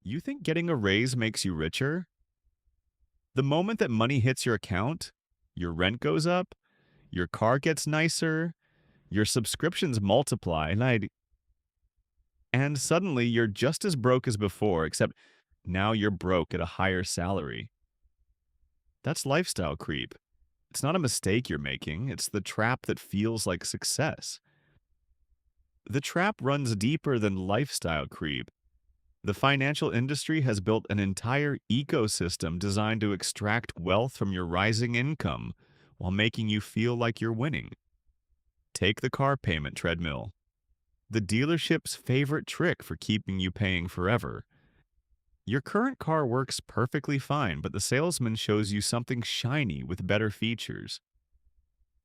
You think getting a raise makes you richer? The moment that money hits your account, your rent goes up, your car gets nicer, your subscriptions multiply, and suddenly you're just as broke as before, except now you're broke at a higher salary. That's lifestyle creep. It's not a mistake you're making, it's the trap that feels like success. The trap runs deeper than lifestyle creep. The financial industry has built an entire ecosystem designed to extract wealth from your rising income while making you feel like you're winning. Take the car payment treadmill, the dealership's favorite trick for keeping you paying forever. Your current car works perfectly fine, but the salesman shows you something shiny with better features.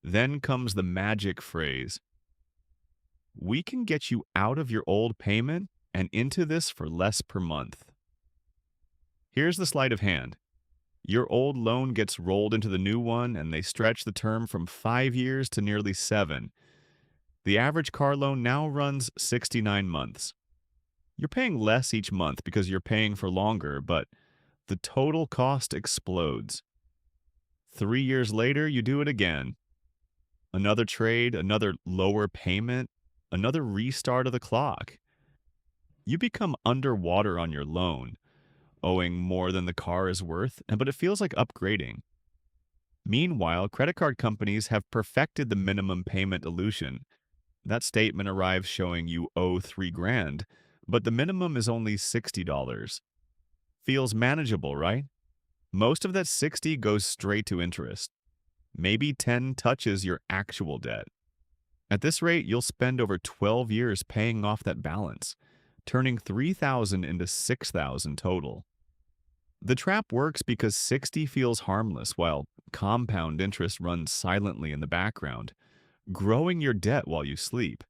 Then comes the magic phrase: we can get you out of your old payment and into this for less per month. Here's the sleight of hand. Your old loan gets rolled into the new one, and they stretch the term from 5 years to nearly 7. The average car loan now runs 69 months. You're paying less each month because you're paying for longer, but the total cost explodes. 3 years later, you do it again. Another trade, another lower payment, another restart of the clock. You become underwater on your loan, owing more than the car is worth, but it feels like upgrading. Meanwhile, credit card companies have perfected the minimum payment illusion. That statement arrives showing you owe 3 grand, but the minimum is only $60. Feels manageable, right? Most of that 60 goes straight to interest. Maybe 10 touches your actual debt. At this rate, you'll spend over 12 years paying off that balance, turning 3,000 into 6,000 total. The trap works because 60 feels harmless while compound interest runs silently in the background, growing your debt while you sleep.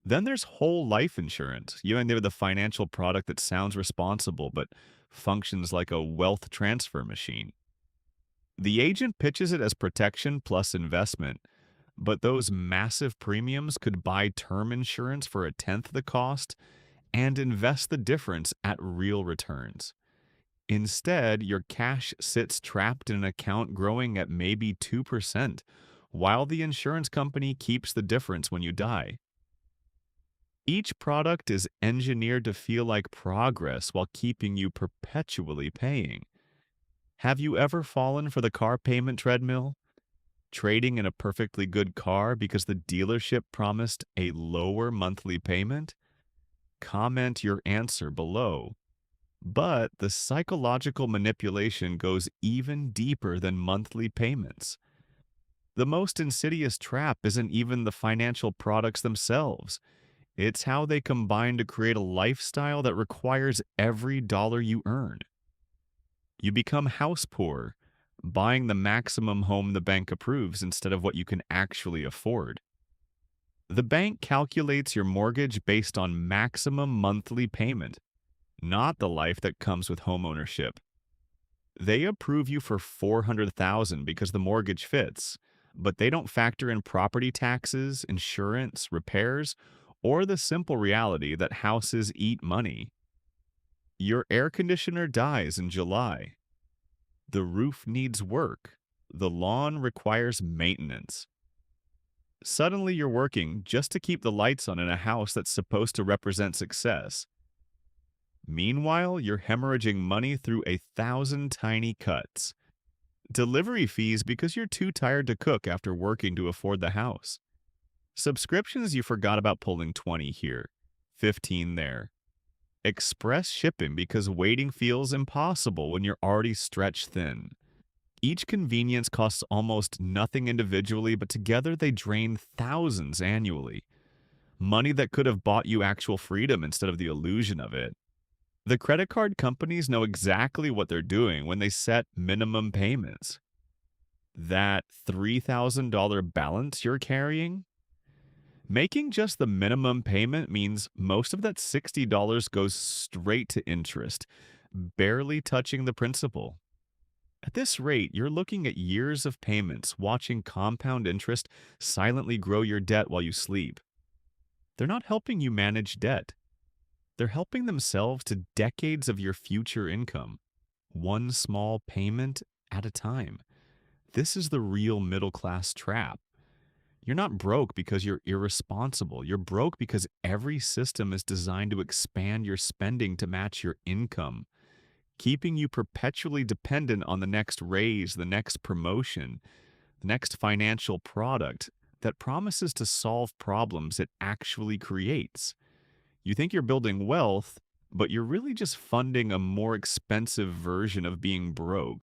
Then there's whole life insurance. You end up with a financial product that sounds responsible but functions like a wealth transfer machine. The agent pitches it as protection plus investment, but those massive premiums could buy term insurance for a tenth the cost and invest the difference at real returns. Instead, your cash sits trapped in an account growing at maybe 2%, while the insurance company keeps the difference when you die. Each product is engineered to feel like progress while keeping you perpetually paying. Have you ever fallen for the car payment treadmill? Trading in a perfectly good car because the dealership promised a lower monthly payment? Comment your answer below. But the psychological manipulation goes even deeper than monthly payments. The most insidious trap isn't even the financial products themselves. It's how they combine to create a lifestyle that requires every dollar you earn. You become house poor, buying the maximum home the bank approves instead of what you can actually afford. The bank calculates your mortgage based on maximum monthly payment, not the life that comes with homeownership. They approve you for $400,000 because the mortgage fits, but they don't factor in property taxes, insurance, repairs, or the simple reality that houses eat money. Your air conditioner dies in July. The roof needs work. The lawn requires maintenance. Suddenly you're working just to keep the lights on in a house that's supposed to represent success. Meanwhile, you're hemorrhaging money through 1,000 tiny cuts. Delivery fees because you're too tired to cook after working to afford the house. Subscriptions you forgot about pulling 20 here, 15 there. Express shipping because waiting feels impossible when you're already stretched thin. Each convenience costs almost nothing individually, but together they drain thousands annually. Money that could have bought you actual freedom instead of the illusion of it. The credit card companies know exactly what they're doing when they set minimum payments. That $3,000 balance you're carrying? Making just the minimum payment means most of that $60 goes straight to interest, barely touching the principal. At this rate, you're looking at years of payments, watching compound interest silently grow your debt while you sleep. They're not helping you manage debt. They're helping themselves to decades of your future income, one small payment at a time. This is the real middle class trap. You're not broke because you're irresponsible. You're broke because every system is designed to expand your spending to match your income, keeping you perpetually dependent on the next raise, the next promotion, the next financial product that promises to solve problems it actually creates. You think you're building wealth, but you're really just funding a more expensive version of being broke.